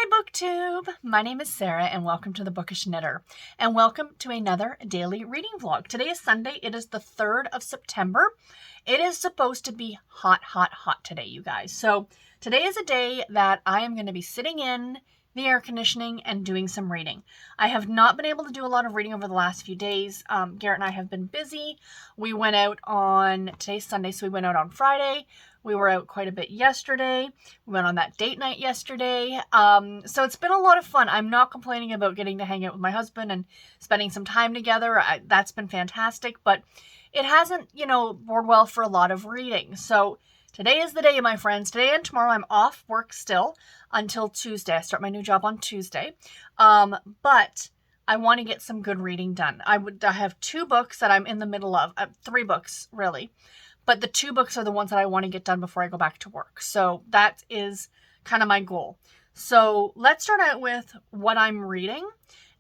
Hi BookTube! My name is Sarah and welcome to the Bookish Knitter and welcome to another daily reading vlog. Today is Sunday. It is the 3rd of September. It is supposed to be hot, hot, hot today, you guys. So today is a day that I am going to be sitting in the air conditioning and doing some reading. I have not been able to do a lot of reading over the last few days. Garrett and I have been busy. We went out on, today's Sunday, so we went out on Friday. We were out quite a bit yesterday. We went on that date night yesterday. So it's been a lot of fun. I'm not complaining about getting to hang out with my husband and spending some time together. That's been fantastic, but it hasn't, bored well for a lot of reading. So today is the day, my friends. Today and tomorrow I'm off work still until Tuesday. I start my new job on Tuesday. But I want to get some good reading done. I have 2 books that I'm in the middle of. 3 books, really. But the 2 books are the ones that I want to get done before I go back to work. So that is kind of my goal. So let's start out with what I'm reading.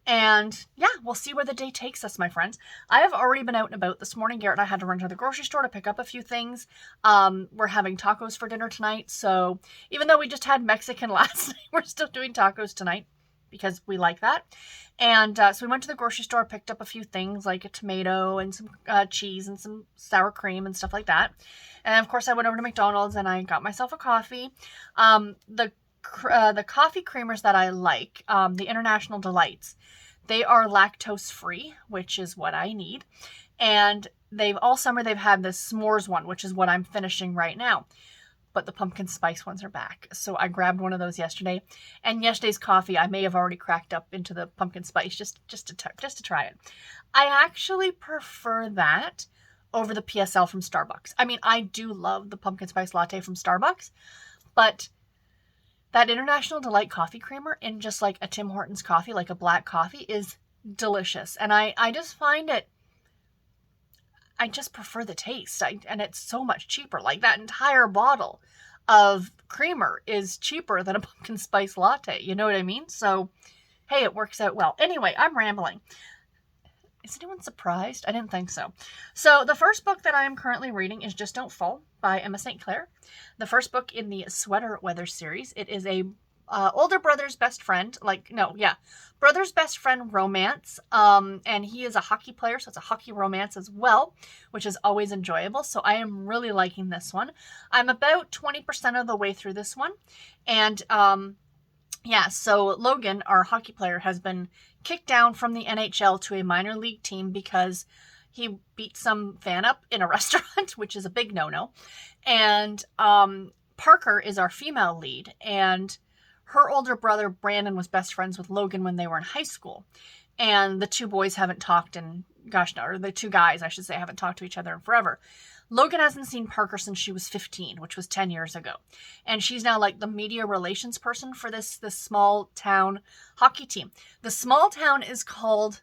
And yeah, we'll see where the day takes us, my friends. I have already been out and about this morning. Garrett and I had to run to the grocery store to pick up a few things. We're having tacos for dinner tonight. So even though we just had Mexican last night, we're still doing tacos tonight because we like that. And so we went to the grocery store, picked up a few things like a tomato and some cheese and some sour cream and stuff like that. And of course I went over to McDonald's and I got myself a coffee. The coffee creamers that I like, the International Delights, they are lactose free, which is what I need. And all summer they've had this s'mores one, which is what I'm finishing right now. But the pumpkin spice ones are back. So I grabbed one of those yesterday. And yesterday's coffee, I may have already cracked up into the pumpkin spice just to try it. I actually prefer that over the PSL from Starbucks. I mean, I do love the pumpkin spice latte from Starbucks, but that International Delight coffee creamer in just like a Tim Hortons coffee, like a black coffee, is delicious. And I just find it, I just prefer the taste. And it's so much cheaper. Like that entire bottle of creamer is cheaper than a pumpkin spice latte. You know what I mean? So, hey, it works out well. Anyway, I'm rambling. Is anyone surprised? I didn't think so. So the first book that I am currently reading is Just Don't Fall by St Clair. The first book in the Sweater Weather series. It is a older brother's best friend, brother's best friend romance. And he is a hockey player, so it's a hockey romance as well, which is always enjoyable. So I am really liking this one. I'm about 20% of the way through this one. And so Logan, our hockey player, has been kicked down from the NHL to a minor league team because he beat some fan up in a restaurant, which is a big no-no. And Parker is our female lead, and her older brother, Brandon, was best friends with Logan when they were in high school. And the 2 boys haven't talked in, or the 2 guys, I should say, haven't talked to each other in forever. Logan hasn't seen Parker since she was 15, which was 10 years ago. And she's now like the media relations person for this small town hockey team. The small town is called,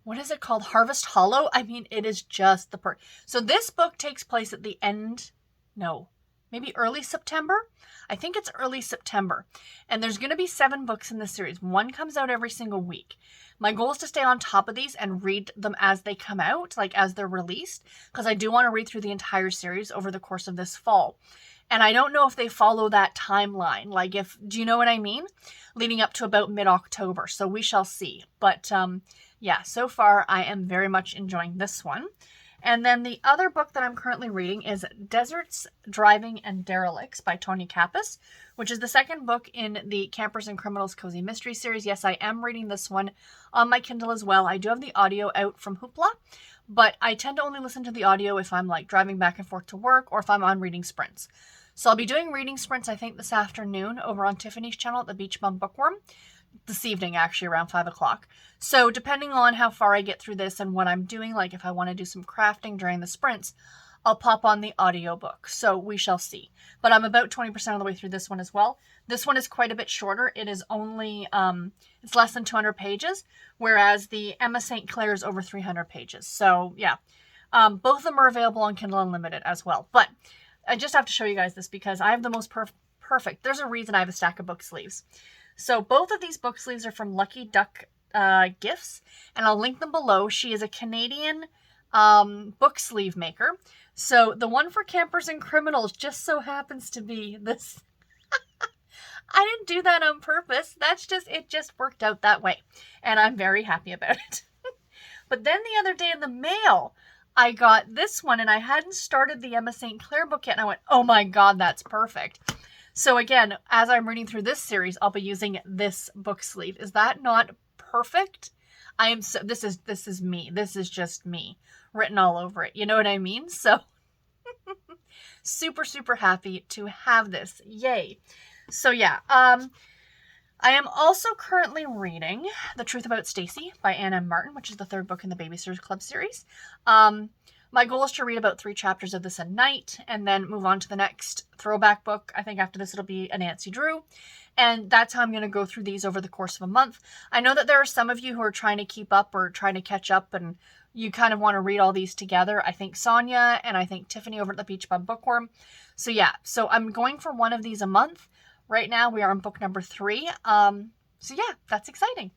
what is it called? Harvest Hollow? I mean, it is just the So this book takes place at the maybe early September. I think it's early September. And there's going to be 7 books in this series. 1 comes out every single week. My goal is to stay on top of these and read them as they come out, like as they're released, because I do want to read through the entire series over the course of this fall. And I don't know if they follow that timeline. Like do you know what I mean? Leading up to about mid-October. So we shall see. But so far I am very much enjoying this one. And then the other book that I'm currently reading is Deserts, Driving, and Derelicts by Tony Kappas, which is the second book in the Campers and Criminals Cozy Mystery series. Yes, I am reading this one on my Kindle as well. I do have the audio out from Hoopla, but I tend to only listen to the audio if I'm like driving back and forth to work or if I'm on reading sprints. So I'll be doing reading sprints, I think, this afternoon over on Tiffany's channel at the Beach Bum Bookworm. This evening, actually, around 5 o'clock. So depending on how far I get through this and what I'm doing, like if I want to do some crafting during the sprints, I'll pop on the audiobook. So we shall see. But I'm about 20% of the way through this one as well. This one is quite a bit shorter. It is only, it's less than 200 pages, whereas the Emma St. Clair is over 300 pages. So yeah, both of them are available on Kindle Unlimited as well. But I just have to show you guys this because I have the most perfect, there's a reason I have a stack of book sleeves. So both of these book sleeves are from Lucky Duck Gifts, and I'll link them below. She is a Canadian book sleeve maker. So the one for Campers and Criminals just so happens to be this I didn't do that on purpose. It just worked out that way. And I'm very happy about it. But then the other day in the mail, I got this one and I hadn't started the Emma St. Clair book yet. And I went, oh my God, that's perfect. So again, as I'm reading through this series, I'll be using this book sleeve. Is that not perfect? This is me. This is just me written all over it. You know what I mean? So super, super happy to have this. Yay. So yeah, I am also currently reading The Truth About Stacy by Ann M. Martin, which is the third book in the Babysitters Club series. My goal is to read about 3 chapters of this a night and then move on to the next throwback book. I think after this it'll be a Nancy Drew. And that's how I'm going to go through these over the course of a month. I know that there are some of you who are trying to keep up or trying to catch up and you kind of want to read all these together. I think Sonia and I think Tiffany over at the Beach Bum Bookworm. So yeah, so I'm going for one of these a month. Right now we are on book number 3. So yeah, that's exciting.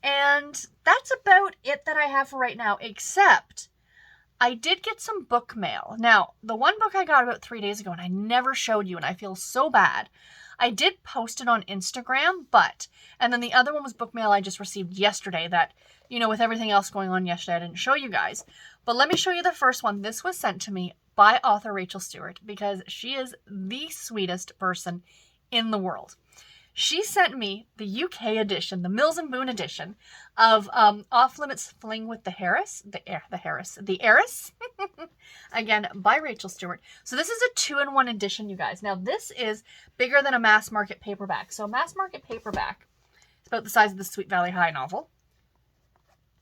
And that's about it that I have for right now, except I did get some book mail. Now, the one book I got about 3 days ago and I never showed you and I feel so bad. I did post it on Instagram, and then the other one was book mail I just received yesterday that, you know, with everything else going on yesterday, I didn't show you guys. But let me show you the first one. This was sent to me by author Rachel Stewart because she is the sweetest person in the world. She sent me the UK edition, the Mills and Boon edition of Off Limits Fling with the Heiress. Again, by Rachel Stewart. So this is a 2-in-1 edition, you guys. Now this is bigger than a mass market paperback. So a mass market paperback is about the size of the Sweet Valley High novel.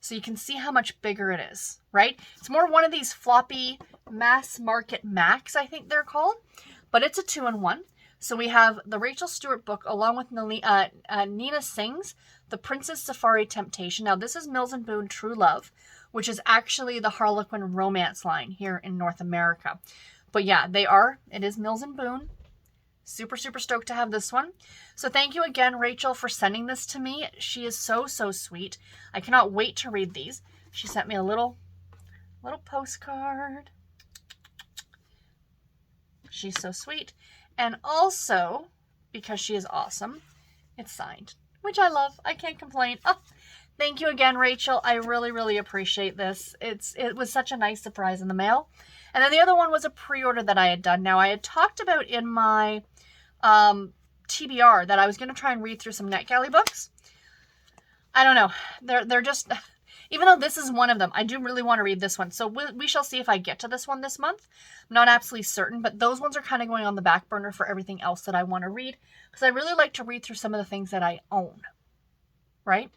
So you can see how much bigger it is, right? It's more one of these floppy mass market Macs, I think they're called. But it's a 2-in-1. So we have the Rachel Stewart book along with Nina Singh's The Princess Safari Temptation. Now this is Mills and Boon True Love, which is actually the Harlequin romance line here in North America. But yeah, it is Mills and Boon. Super, super stoked to have this one. So thank you again, Rachel, for sending this to me. She is so, so sweet. I cannot wait to read these. She sent me a little postcard. She's so sweet. And also, because she is awesome, it's signed, which I love. I can't complain. Oh, thank you again, Rachel. I really, really appreciate this. It was such a nice surprise in the mail. And then the other one was a pre-order that I had done. Now, I had talked about in my TBR that I was going to try and read through some NetGalley books. I don't know. They're just... Even though this is one of them, I do really want to read this one. So we shall see if I get to this one this month. I'm not absolutely certain, but those ones are kind of going on the back burner for everything else that I want to read. Because I really like to read through some of the things that I own. Right?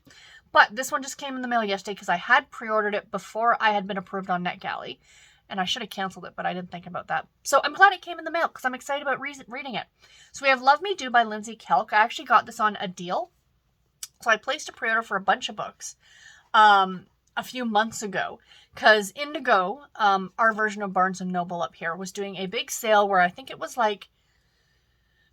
But this one just came in the mail yesterday because I had pre-ordered it before I had been approved on NetGalley. And I should have canceled it, but I didn't think about that. So I'm glad it came in the mail because I'm excited about reading it. So we have Love Me Do by Lindsay Kelk. I actually got this on a deal. So I placed a pre-order for a bunch of books. A few months ago, because Indigo, our version of Barnes & Noble up here, was doing a big sale where I think it was like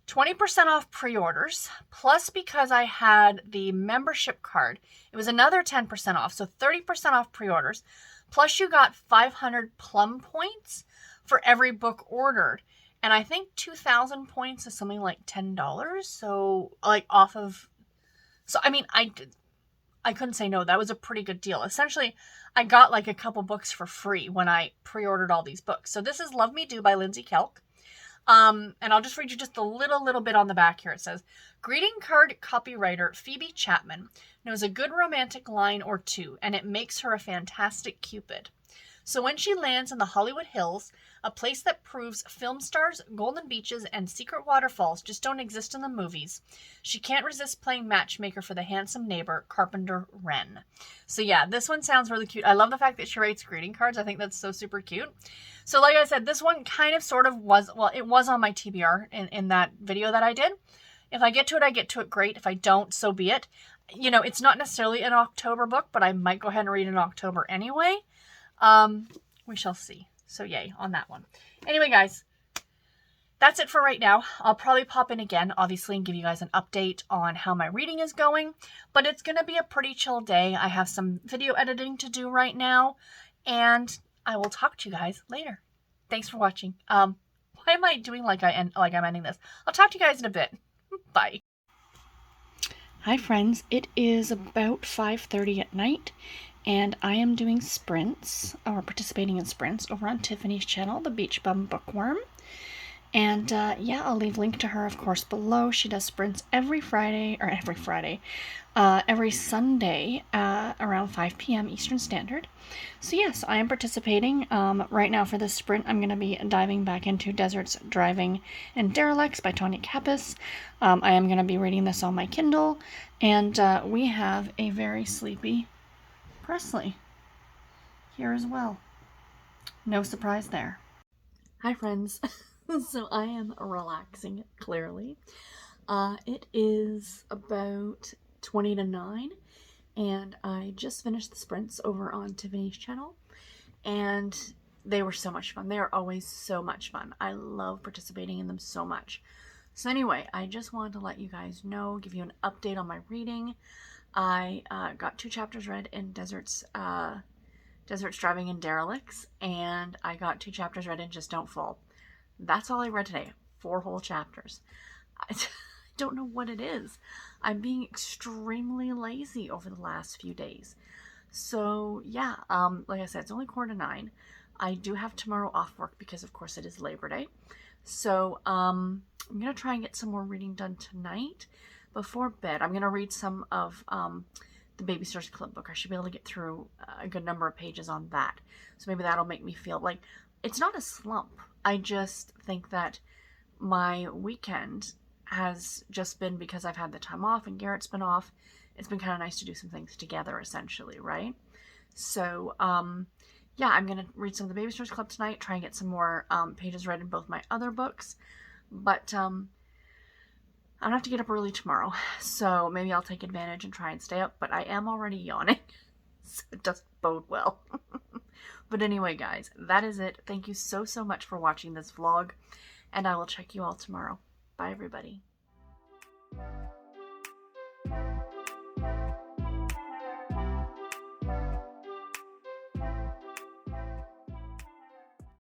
20% off pre-orders, plus because I had the membership card, it was another 10% off, so 30% off pre-orders, plus you got 500 plum points for every book ordered, and I think 2,000 points is something like $10, so like off of, so I mean, I couldn't say no. That was a pretty good deal. Essentially, I got like a couple books for free when I pre-ordered all these books. So this is Love Me Do by Lindsay Kelk. And I'll just read you just a little bit on the back here. It says, greeting card copywriter Phoebe Chapman knows a good romantic line or two, and it makes her a fantastic Cupid. So when she lands in the Hollywood Hills, a place that proves film stars, golden beaches, and secret waterfalls just don't exist in the movies, she can't resist playing matchmaker for the handsome neighbor, Carpenter Wren. So yeah, this one sounds really cute. I love the fact that she writes greeting cards. I think that's so super cute. So like I said, this one kind of sort of was, well, it was on my TBR in that video that I did. If I get to it, I get to it, great. If I don't, so be it. You know, it's not necessarily an October book, but I might go ahead and read it in October anyway. We shall see. So yay on that one. Anyway, guys, that's it for right now. I'll probably pop in again, obviously, and give you guys an update on how my reading is going. But it's going to be a pretty chill day. I have some video editing to do right now. And I will talk to you guys later. Thanks for watching. Why am I doing like I'm ending this? I'll talk to you guys in a bit. Bye. Hi friends, it is about 5:30 at night and I am doing sprints, or participating in sprints, over on Tiffany's channel, the Beach Bum Bookworm. And yeah, I'll leave a link to her, of course, below. She does sprints every Sunday around 5 p.m. Eastern Standard. So yes, I am participating. Right now for this sprint, I'm going to be diving back into Deserts, Driving, and Derelicts by Tonya Kappas. I am going to be reading this on my Kindle, and we have a very sleepy Presley here as well. No surprise there. Hi friends. So I am relaxing, clearly. It is about 20 to 9, and I just finished the sprints over on Tiffany's channel, and they were so much fun. They are always so much fun. I love participating in them so much. So anyway, I just wanted to let you guys know, give you an update on my reading. I got 2 chapters read in Deserts, Driving, and Derelicts, and I got 2 chapters read in Just Don't Fall. That's all I read today. 4 whole chapters. I don't know what it is. I'm being extremely lazy over the last few days. So yeah, like I said, it's only 8:45. I do have tomorrow off work because of course it is Labor Day. So I'm gonna try and get some more reading done tonight before bed. I'm gonna read some of the Baby Stars Club book. I should be able to get through a good number of pages on that. So maybe that'll make me feel like it's not a slump. I just think that my weekend has just been, because I've had the time off and Garrett's been off, it's been kind of nice to do some things together, essentially, right? So, yeah, I'm going to read some of the Baby Stars Club tonight, try and get some more pages read in both my other books. But I'm going to have to get up early tomorrow, so maybe I'll take advantage and try and stay up, but I am already yawning, so it doesn't bode well. But anyway, guys, that is it. Thank you so much for watching this vlog, and I will check you all tomorrow. Bye, everybody.